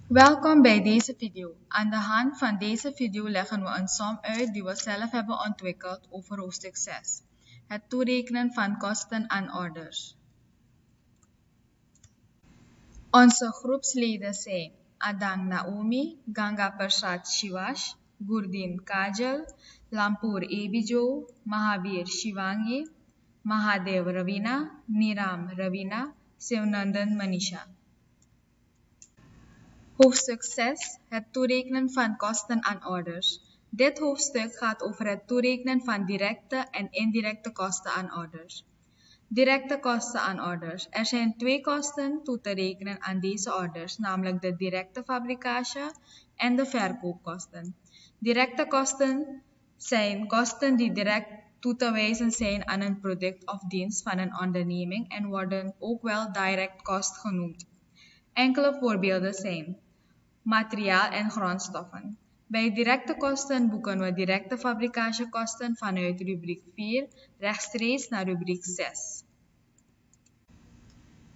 Welkom bij deze video. Aan de hand van deze video leggen we een som uit die we zelf hebben ontwikkeld over hoofdstuk 6. Het toerekenen van kosten aan orders. Onze groepsleden zijn Adang Naomi, Ganga Prasad Shivash, Gurdin Kajal, Lampur Ebijo, Mahavir Shivangi, Mahadev Ravina, Niram Ravina, Sivnandan Manisha. Hoofdstuk 6. Het toerekenen van kosten aan orders. Dit hoofdstuk gaat over het toerekenen van directe en indirecte kosten aan orders. Directe kosten aan orders. Er zijn twee kosten toe te rekenen aan deze orders, namelijk de directe fabricage en de verkoopkosten. Directe kosten zijn kosten die direct toe te wijzen zijn aan een product of dienst van een onderneming en worden ook wel direct cost genoemd. Enkele voorbeelden zijn materiaal en grondstoffen. Bij directe kosten boeken we directe fabricagekosten vanuit rubriek 4 rechtstreeks naar rubriek 6.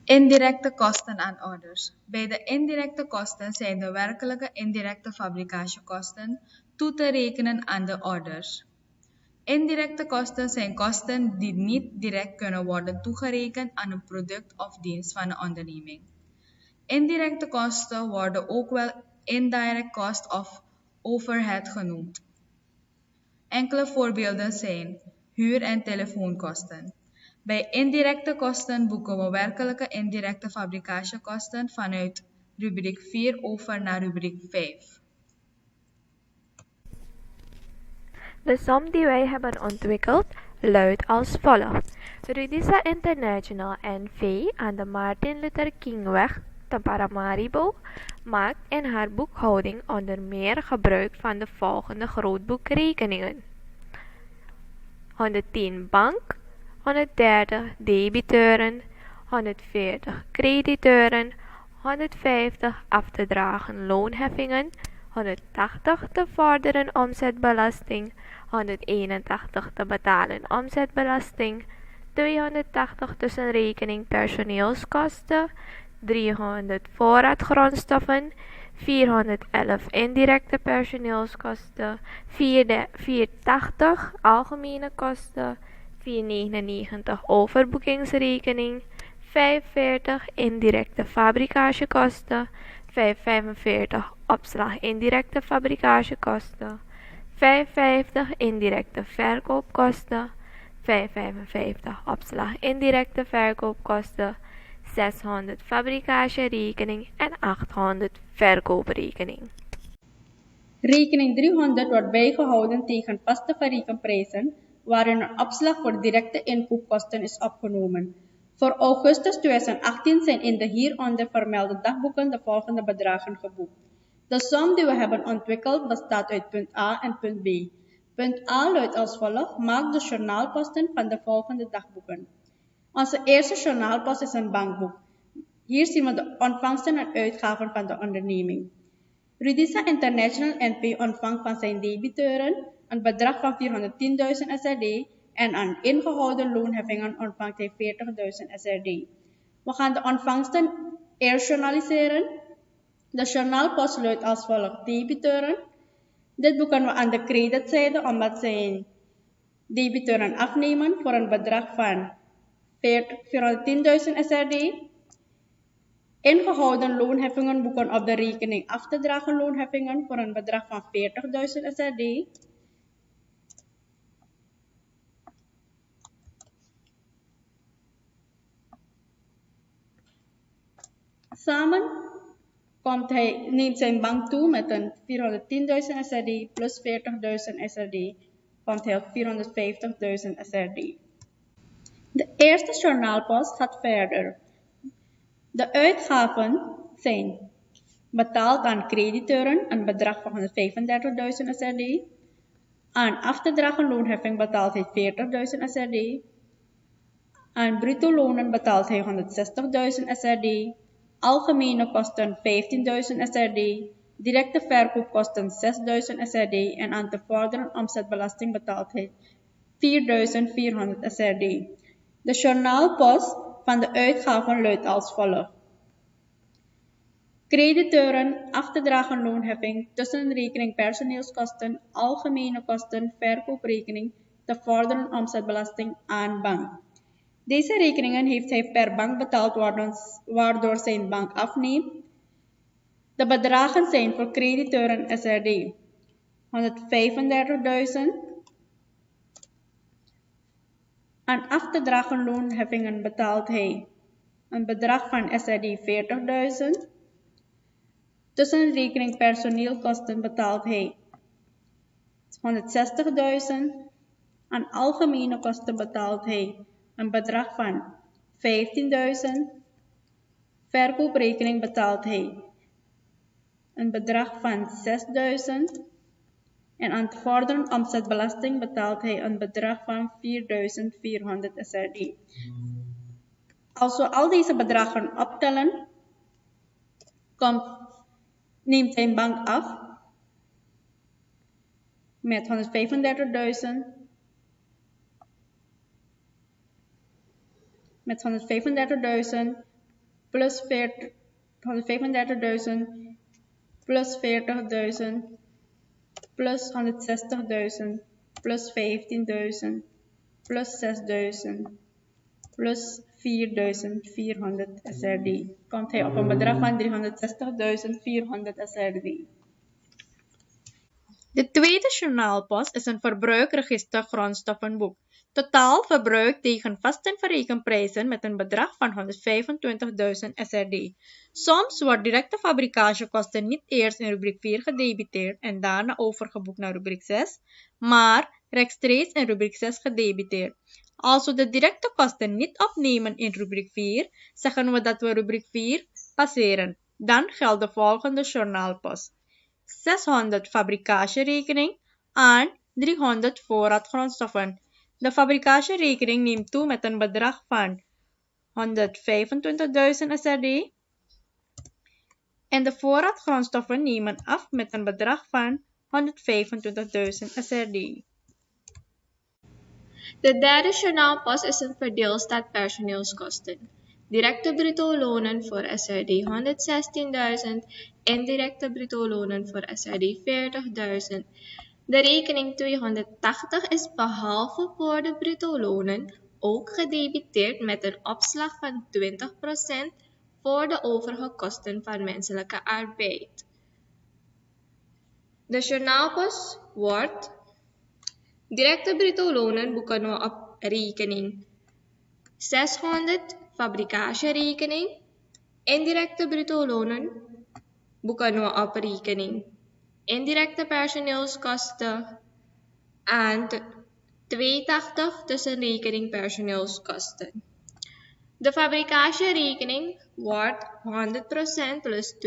Indirecte kosten aan orders. Bij de indirecte kosten zijn de werkelijke indirecte fabricagekosten toe te rekenen aan de orders. Indirecte kosten zijn kosten die niet direct kunnen worden toegerekend aan een product of dienst van een onderneming. Indirecte kosten worden ook wel indirect cost of overhead genoemd. Enkele voorbeelden zijn huur- en telefoonkosten. Bij indirecte kosten boeken we werkelijke indirecte fabricagekosten vanuit rubriek 4 over naar rubriek 5. De som die wij hebben ontwikkeld luidt als volgt. Rudisa International NV aan de Martin Luther Kingweg te Paramaribo maakt in haar boekhouding onder meer gebruik van de volgende grootboekrekeningen. 110 bank, 130 debiteuren, 140 crediteuren, 150 af te dragen loonheffingen, 180 te vorderen omzetbelasting, 181 te betalen omzetbelasting, 280 tussenrekening personeelskosten, 300 voorraadgrondstoffen, 411 indirecte personeelskosten, 480 algemene kosten, 499 overboekingsrekening, 45 indirecte fabricagekosten, 545 opslag indirecte fabricagekosten, 550 indirecte verkoopkosten, 555 opslag indirecte verkoopkosten, 600 fabricagerekening en 800 verkooprekening. Rekening 300 wordt bijgehouden tegen vaste verrekenprijzen, waarin een opslag voor directe inkoopkosten is opgenomen. Voor augustus 2018 zijn in de hieronder vermelde dagboeken de volgende bedragen geboekt. De som die we hebben ontwikkeld bestaat uit punt A en punt B. Punt A luidt als volgt: maak de journaalposten van de volgende dagboeken. Onze eerste journaalpost is een bankboek. Hier zien we de ontvangsten en uitgaven van de onderneming. Rudisa International NP ontvangt van zijn debiteuren een bedrag van 410.000 SRD en aan ingehouden loonheffingen ontvangt hij 40.000 SRD. We gaan de ontvangsten eerst journaliseren. De journaalpost luidt als volgt: debiteuren. Dit boeken we aan de creditzijde omdat zij debiteuren afnemen voor een bedrag van 410.000 SRD. Ingehouden loonheffingen boeken op de rekening af te dragen loonheffingen voor een bedrag van 40.000 SRD. Samen neemt zijn bank toe met een 410.000 SRD plus 40.000 SRD, komt hij op 450.000 SRD. De eerste journaalpost gaat verder. De uitgaven zijn betaald aan crediteuren een bedrag van 135.000 SRD. Aan af te dragen loonheffing betaalt hij 40.000 SRD. Aan bruto lonen betaalt hij 160.000 SRD. Algemene kosten 15.000 SRD. Directe verkoopkosten 6.000 SRD. En aan te vorderen omzetbelasting betaalt hij 4.400 SRD. De journaalpost van de uitgaven luidt als volgt: Crediteuren af te dragen loonheffing, tussenrekening personeelskosten, algemene kosten, verkooprekening, te vorderen omzetbelasting aan bank. Deze rekeningen heeft hij per bank betaald waardoor zijn bank afneemt. De bedragen zijn voor crediteuren SRD 135.000. Aan af te dragen loonheffingen betaalt hij een bedrag van SRD 40.000. Tussenrekening personeelkosten betaalt hij 160.000. Aan algemene kosten betaalt hij een bedrag van 15.000. Verkooprekening betaalt hij een bedrag van 6.000. En aan te vorderen omzetbelasting betaalt hij een bedrag van 4.400 SRD. Als we al deze bedragen optellen, neemt zijn bank af met 135.000, met 135.000 plus 135.000 plus 40.000 plus 160.000 plus 15.000 plus 6.000 plus 4.400 SRD. Komt hij op een bedrag van 360.400 SRD. De tweede journaalpost is een verbruikregister grondstoffenboek. Totaal verbruik tegen vast en verrekenprijzen met een bedrag van 125.000 SRD. Soms wordt directe fabrikagekosten niet eerst in rubriek 4 gedebiteerd en daarna overgeboekt naar rubriek 6, maar rechtstreeks in rubriek 6 gedebiteerd. Als we de directe kosten niet opnemen in rubriek 4, zeggen we dat we rubriek 4 passeren. Dan geldt de volgende journaalpost. 600 fabrikagerekening aan 300 voorraad grondstoffen. De fabrikagerekening neemt toe met een bedrag van 125.000 SRD en de voorraad grondstoffen nemen af met een bedrag van 125.000 SRD. De derde journaalpost is een verdeelstaat personeelskosten. Directe bruto lonen voor SRD 116.000, indirecte bruto lonen voor SRD 40.000. De rekening 280 is behalve voor de bruto lonen ook gedebiteerd met een opslag van 20% voor de overige kosten van menselijke arbeid. De journaalpost wordt directe bruto lonen boeken we op rekening 600 fabrikagerekening. Indirecte bruto lonen boeken we op rekening indirecte personeelskosten en 280 tussenrekening personeelskosten. De fabrikagerekening wordt 100% plus 20%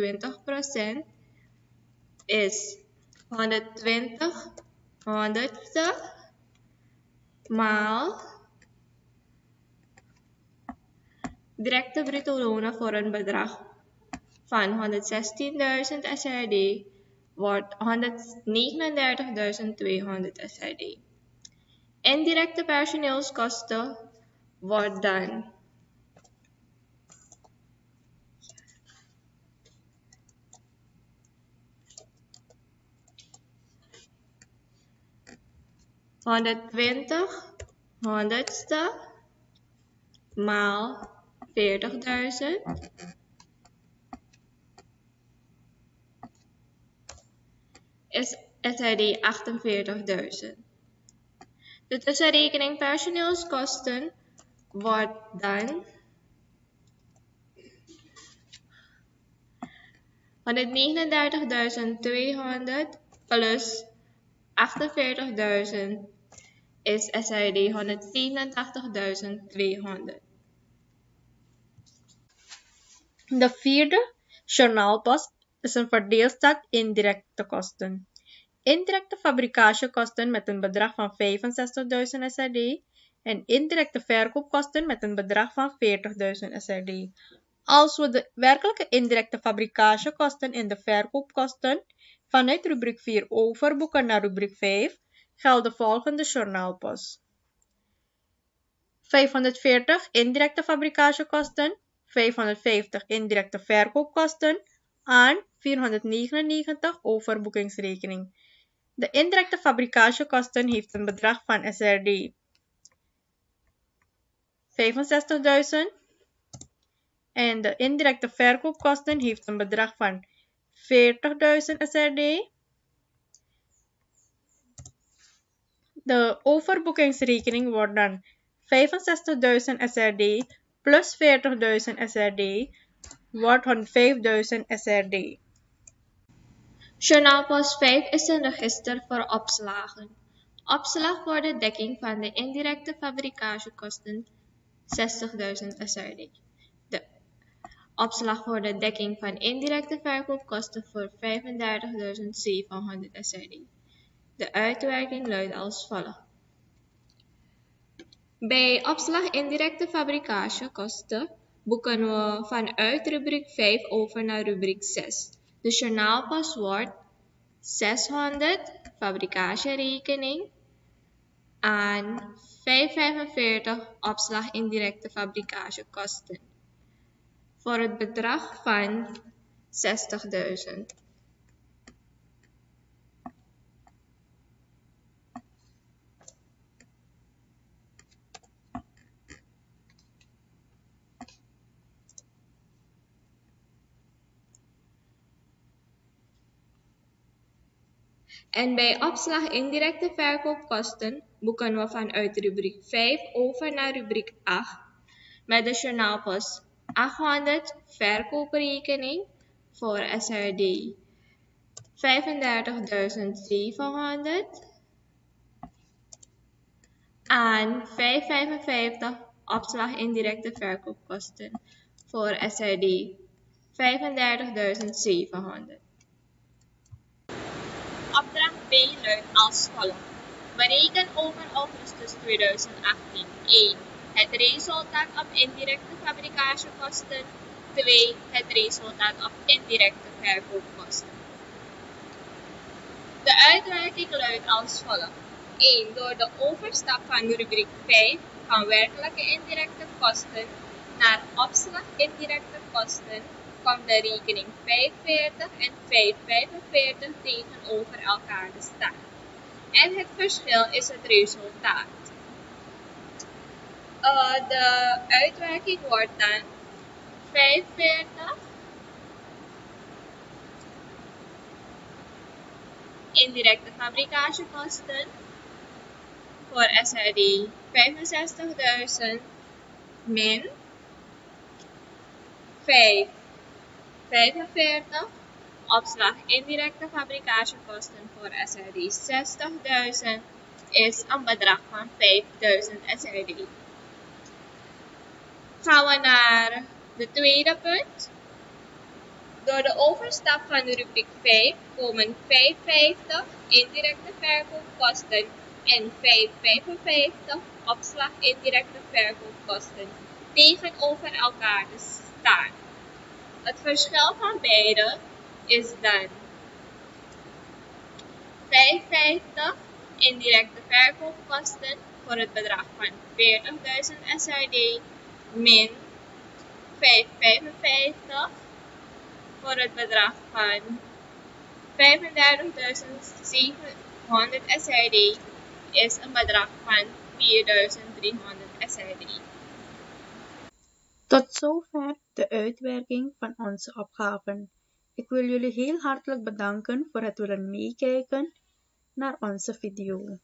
is 120 honderdste maal directe bruto lonen voor een bedrag van 116.000 SRD wordt 139.200 SRD. Indirecte personeelskosten wordt dan honderdste maal 40.000 is SRD 48.000. De tussenrekening personeelskosten wordt dan 139.200 plus 48.000 is SRD 187.200. De vierde journaalpost is een verdeelstaat indirecte kosten. Indirecte fabrikagekosten met een bedrag van 65.000 SRD en indirecte verkoopkosten met een bedrag van 40.000 SRD. Als we de werkelijke indirecte fabrikagekosten en de verkoopkosten vanuit rubriek 4 overboeken naar rubriek 5, geldt de volgende journaalpost. 540 indirecte fabrikagekosten, 550 indirecte verkoopkosten, aan 499 overboekingsrekening. De indirecte fabrikagekosten heeft een bedrag van SRD 65.000 en de indirecte verkoopkosten heeft een bedrag van 40.000 SRD. De overboekingsrekening wordt dan 65.000 SRD plus 40.000 SRD wordt 105.000 SRD. Journaalpost 5 is een register voor opslagen. Opslag voor de dekking van de indirecte fabrikagekosten 60.000 SRD. De opslag voor de dekking van indirecte verkoopkosten voor 35.700 SRD. De uitwerking luidt als volgt. Bij opslag indirecte fabrikagekosten boeken we vanuit rubriek 5 over naar rubriek 6. De journaalpost wordt 600 fabrikagerekening aan 545 opslag indirecte fabrikagekosten voor het bedrag van 60.000. En bij opslag indirecte verkoopkosten boeken we vanuit rubriek 5 over naar rubriek 8 met de journaalpost 800 verkooprekening voor SRD 35.700 aan 555 opslag indirecte verkoopkosten voor SRD 35.700. Opdracht B luidt als volgt. Bereken over augustus 2018 1. Het resultaat op indirecte fabrikagekosten. 2. Het resultaat op indirecte verkoopkosten. De uitwerking luidt als volgt. 1. Door de overstap van rubriek 5 van werkelijke indirecte kosten naar opslag indirecte kosten komt de rekening 45 en 545 tegenover elkaar te staan. En het verschil is het resultaat. De uitwerking wordt dan 45 indirecte fabrikagekosten voor SRD 65.000 min 545 opslag indirecte fabrikagekosten voor SRD 60.000 is een bedrag van 5.000 SRD. Gaan we naar de tweede punt. Door de overstap van de rubriek 5 komen 550 indirecte verkoopkosten en 555 opslag indirecte verkoopkosten tegenover elkaar te staan. Het verschil van beide is dan 550 indirecte verkoopkosten voor het bedrag van 40.000 SRD min 555 voor het bedrag van 35.700 SRD is een bedrag van 4.300 SRD. Tot zover de uitwerking van onze opgaven. Ik wil jullie heel hartelijk bedanken voor het willen meekijken naar onze video.